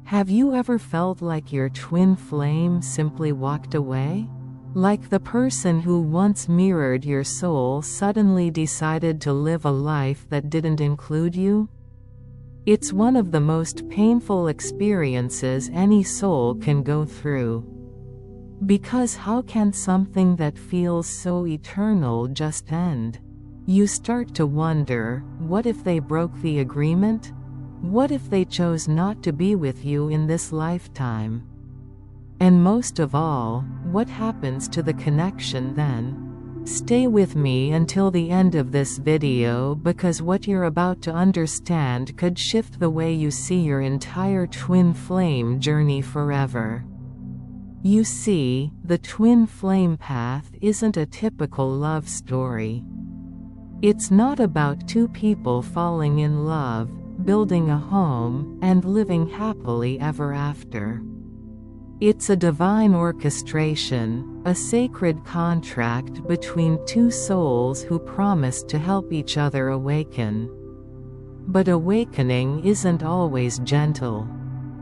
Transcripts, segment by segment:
Have you ever felt like your twin flame simply walked away? Like the person who once mirrored your soul suddenly decided to live a life that didn't include you? It's one of the most painful experiences any soul can go through. Because how can something that feels so eternal just end? You start to wonder, what if they broke the agreement? What if they chose not to be with you in this lifetime? And most of all, what happens to the connection then? Stay with me until the end of this video because what you're about to understand could shift the way you see your entire twin flame journey forever. You see, the twin flame path isn't a typical love story. It's not about two people falling in love, building a home, and living happily ever after. It's a divine orchestration, a sacred contract between two souls who promise to help each other awaken. But awakening isn't always gentle.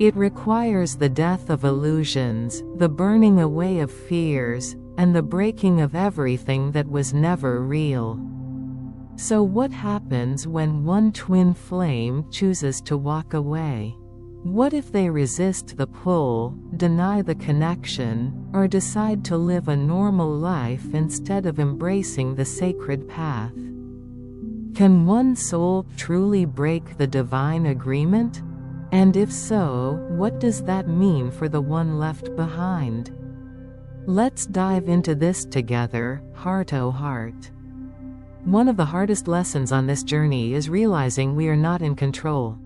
It requires the death of illusions, the burning away of fears, and the breaking of everything that was never real. So what happens when one twin flame chooses to walk away? What if they resist the pull, deny the connection, or decide to live a normal life instead of embracing the sacred path? Can one soul truly break the divine agreement? And if so, what does that mean for the one left behind? Let's dive into this together, heart-to-heart. One of the hardest lessons on this journey is realizing we are not in control.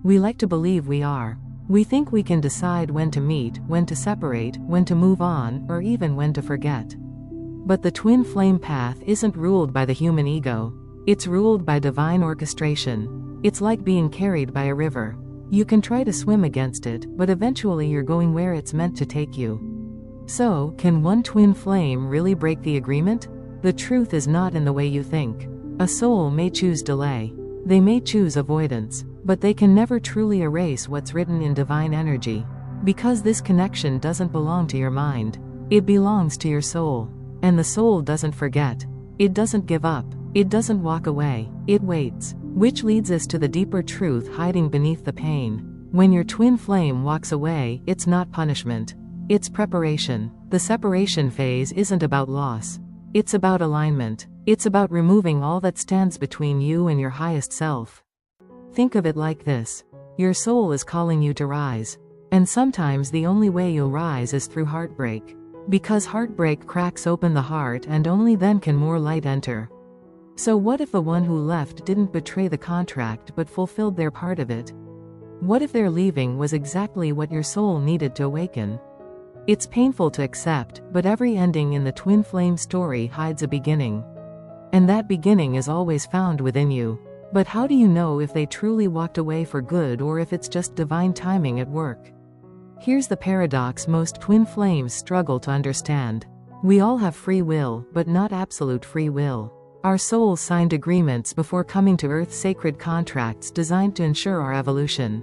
We like to believe we are. We think we can decide when to meet, when to separate, when to move on, or even when to forget. But the twin flame path isn't ruled by the human ego. It's ruled by divine orchestration. It's like being carried by a river. You can try to swim against it, but eventually you're going where it's meant to take you. So, can one twin flame really break the agreement? The truth is not in the way you think. A soul may choose delay. They may choose avoidance, but they can never truly erase what's written in divine energy. Because this connection doesn't belong to your mind. It belongs to your soul. And the soul doesn't forget. It doesn't give up. It doesn't walk away. It waits. Which leads us to the deeper truth hiding beneath the pain. When your twin flame walks away, it's not punishment. It's preparation. The separation phase isn't about loss. It's about alignment. It's about removing all that stands between you and your highest self. Think of it like this. Your soul is calling you to rise. And sometimes the only way you'll rise is through heartbreak. Because heartbreak cracks open the heart and only then can more light enter. So what if the one who left didn't betray the contract but fulfilled their part of it? What if their leaving was exactly what your soul needed to awaken? It's painful to accept, but every ending in the twin flame story hides a beginning. And that beginning is always found within you. But how do you know if they truly walked away for good or if it's just divine timing at work? Here's the paradox most twin flames struggle to understand. We all have free will, but not absolute free will. Our souls signed agreements before coming to Earth, sacred contracts designed to ensure our evolution.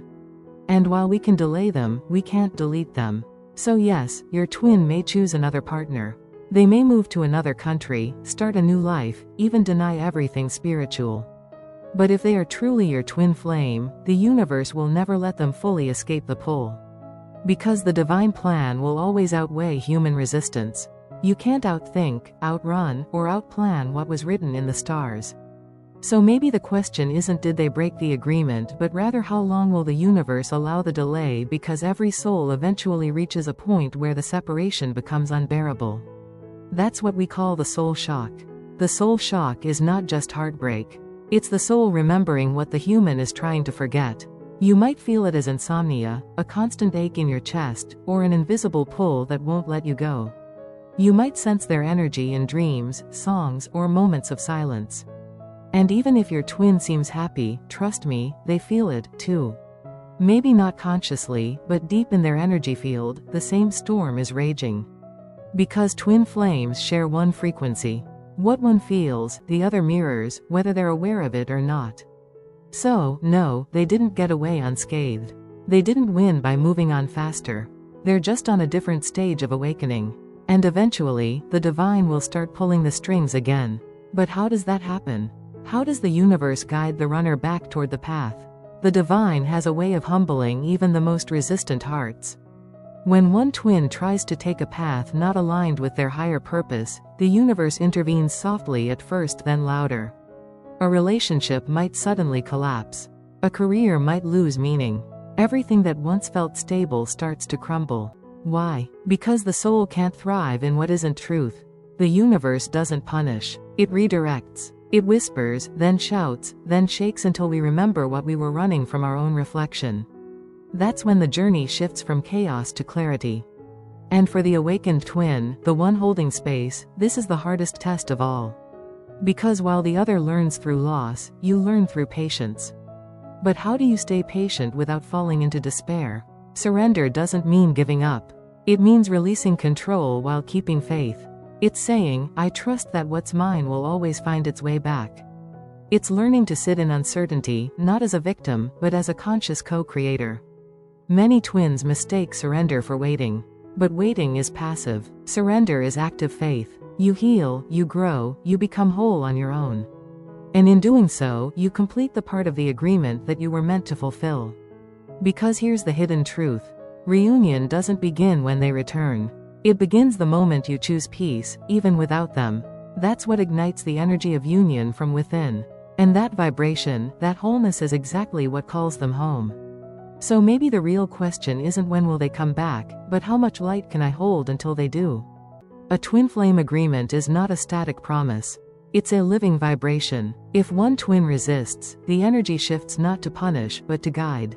And while we can delay them, we can't delete them. So yes, your twin may choose another partner. They may move to another country, start a new life, even deny everything spiritual. But if they are truly your twin flame, the universe will never let them fully escape the pull. Because the divine plan will always outweigh human resistance. You can't outthink, outrun, or outplan what was written in the stars. So maybe the question isn't did they break the agreement, but rather how long will the universe allow the delay, because every soul eventually reaches a point where the separation becomes unbearable. That's what we call the soul shock. The soul shock is not just heartbreak. It's the soul remembering what the human is trying to forget. You might feel it as insomnia, a constant ache in your chest, or an invisible pull that won't let you go. You might sense their energy in dreams, songs, or moments of silence. And even if your twin seems happy, trust me, they feel it, too. Maybe not consciously, but deep in their energy field, the same storm is raging. Because twin flames share one frequency. What one feels, the other mirrors, whether they're aware of it or not. So, no, they didn't get away unscathed. They didn't win by moving on faster. They're just on a different stage of awakening. And eventually, the divine will start pulling the strings again. But how does that happen? How does the universe guide the runner back toward the path? The divine has a way of humbling even the most resistant hearts. When one twin tries to take a path not aligned with their higher purpose, the universe intervenes softly at first, then louder. A relationship might suddenly collapse. A career might lose meaning. Everything that once felt stable starts to crumble. Why? Because the soul can't thrive in what isn't truth. The universe doesn't punish. It redirects. It whispers, then shouts, then shakes until we remember what we were running from, our own reflection. That's when the journey shifts from chaos to clarity. And for the awakened twin, the one holding space, this is the hardest test of all. Because while the other learns through loss, you learn through patience. But how do you stay patient without falling into despair? Surrender doesn't mean giving up. It means releasing control while keeping faith. It's saying, I trust that what's mine will always find its way back. It's learning to sit in uncertainty, not as a victim, but as a conscious co-creator. Many twins mistake surrender for waiting. But waiting is passive. Surrender is active faith. You heal, you grow, you become whole on your own. And in doing so, you complete the part of the agreement that you were meant to fulfill. Because here's the hidden truth. Reunion doesn't begin when they return. It begins the moment you choose peace, even without them. That's what ignites the energy of union from within. And that vibration, that wholeness is exactly what calls them home. So maybe the real question isn't when will they come back, but how much light can I hold until they do? A twin flame agreement is not a static promise. It's a living vibration. If one twin resists, the energy shifts not to punish, but to guide.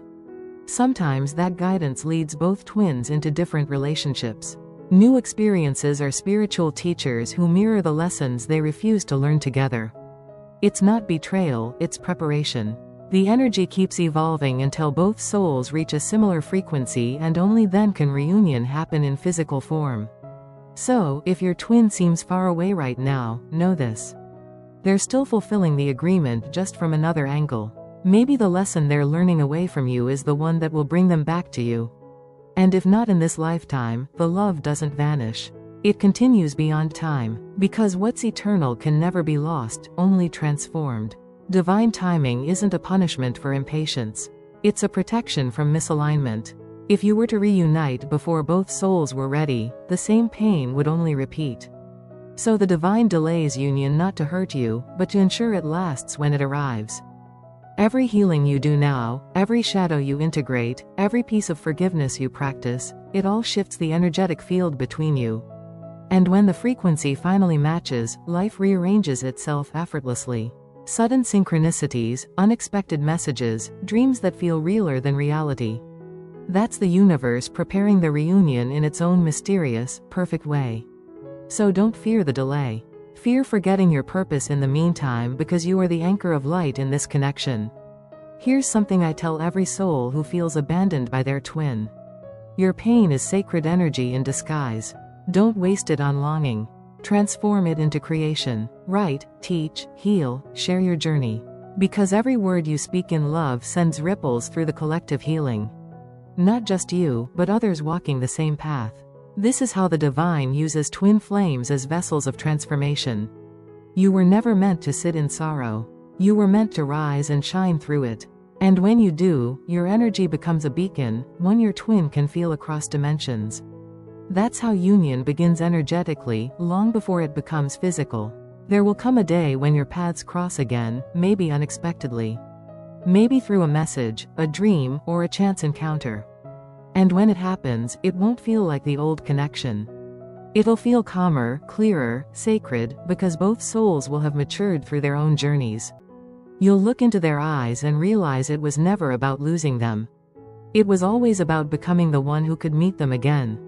Sometimes that guidance leads both twins into different relationships. New experiences are spiritual teachers who mirror the lessons they refuse to learn together. It's not betrayal, it's preparation. The energy keeps evolving until both souls reach a similar frequency, and only then can reunion happen in physical form. So, if your twin seems far away right now, know this. They're still fulfilling the agreement, just from another angle. Maybe the lesson they're learning away from you is the one that will bring them back to you. And if not in this lifetime, the love doesn't vanish. It continues beyond time. Because what's eternal can never be lost, only transformed. Divine timing isn't a punishment for impatience. It's a protection from misalignment. If you were to reunite before both souls were ready, the same pain would only repeat. So the divine delays union not to hurt you, but to ensure it lasts when it arrives. Every healing you do now, every shadow you integrate, every piece of forgiveness you practice, it all shifts the energetic field between you. And when the frequency finally matches, life rearranges itself effortlessly. Sudden synchronicities, unexpected messages, dreams that feel realer than reality. That's the universe preparing the reunion in its own mysterious, perfect way. So don't fear the delay. Fear forgetting your purpose in the meantime, because you are the anchor of light in this connection. Here's something I tell every soul who feels abandoned by their twin. Your pain is sacred energy in disguise. Don't waste it on longing. Transform it into creation. Write, teach, heal, share your journey. Because every word you speak in love sends ripples through the collective healing. Not just you, but others walking the same path. This is how the divine uses twin flames as vessels of transformation. You were never meant to sit in sorrow. You were meant to rise and shine through it. And when you do, your energy becomes a beacon, one your twin can feel across dimensions. That's how union begins energetically, long before it becomes physical. There will come a day when your paths cross again, maybe unexpectedly. Maybe through a message, a dream, or a chance encounter. And when it happens, it won't feel like the old connection. It'll feel calmer, clearer, sacred, because both souls will have matured through their own journeys. You'll look into their eyes and realize it was never about losing them. It was always about becoming the one who could meet them again.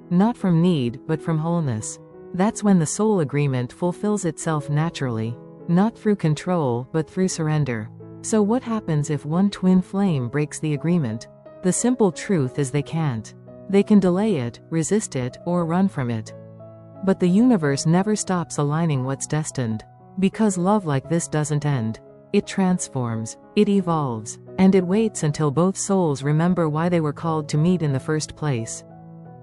Not from need, but from wholeness. That's when the soul agreement fulfills itself naturally. Not through control, but through surrender. So what happens if one twin flame breaks the agreement? The simple truth is they can't. They can delay it, resist it, or run from it. But the universe never stops aligning what's destined. Because love like this doesn't end. It transforms. It evolves, and it waits until both souls remember why they were called to meet in the first place.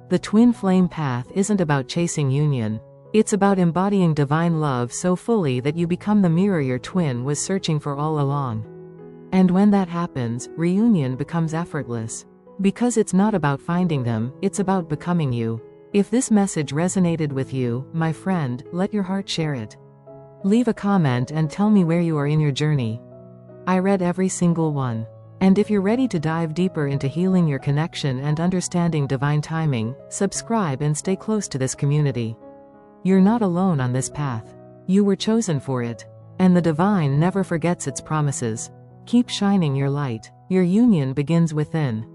The twin flame path isn't about chasing union. It's about embodying divine love so fully that you become the mirror your twin was searching for all along. And when that happens, reunion becomes effortless. Because it's not about finding them, it's about becoming you. If this message resonated with you, my friend, let your heart share it. Leave a comment and tell me where you are in your journey. I read every single one. And if you're ready to dive deeper into healing your connection and understanding divine timing, subscribe and stay close to this community. You're not alone on this path. You were chosen for it. And the divine never forgets its promises. Keep shining your light. Your union begins within.